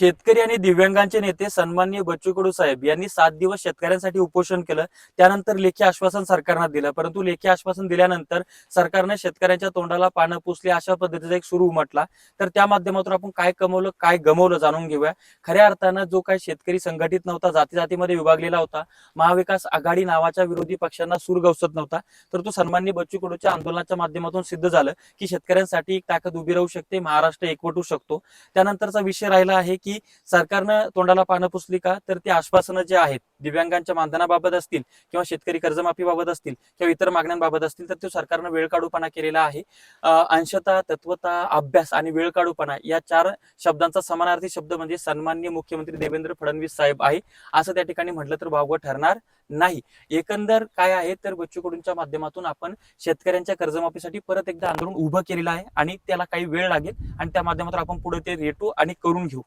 शेतकरी आणि दिव्यांगांचे नेते सन्माननीय बच्चू कडू साहेब यांनी 7 दिवस शेतकऱ्यांसाठी उपोषण केलं. त्यानंतर लेखी आश्वासन सरकारनं दिलं, परंतु लेखी आश्वासन दिल्यानंतर सरकारने शेतकऱ्यांच्या तोंडाला पानं पुसली अशा पद्धतीचा एक सूर उमटला. तर त्या माध्यमातून आपण काय कमवलं काय गमवलं जाणून घेऊया. खऱ्या अर्थानं जो काही शेतकरी संघटित नव्हता, जाती जातीमध्ये विभागलेला होता, महाविकास आघाडी नावाच्या विरोधी पक्षांना सूर गवसत नव्हता, तर तो सन्माननीय बच्चू कडूच्या आंदोलनाच्या माध्यमातून सिद्ध झालं की शेतकऱ्यांसाठी एक ताकद उभी राहू शकते, महाराष्ट्र एकवटू शकतो. त्यानंतरचा विषय राहिला आहे की सरकारनं तोंडाला पानं पुसली का, तर ती आश्वासनं जे आहेत दिव्यांगांच्या मानधनाबाबत असतील किंवा शेतकरी कर्जमाफीबाबत असतील किंवा इतर मागण्यांबाबत असतील, तर तो सरकारनं वेळकाढूपणा केलेला आहे. अंशतः, तत्वता, अभ्यास आणि वेळकाढूपणा या 4 शब्दांचा समानार्थी शब्द म्हणजे सन्माननीय मुख्यमंत्री देवेंद्र फडणवीस साहेब आहे, असं त्या ठिकाणी म्हटलं तर वावगं ठरणार नाही. एकंदर काय आहे तर बच्चू कडूंच्या माध्यमातून आपण शेतकऱ्यांच्या कर्जमाफीसाठी परत एकदा आंदोलन उभं केलेलं आहे आणि त्याला काही वेळ लागेल आणि त्या माध्यमातून आपण पुढे ते रेटू आणि करून घेऊ.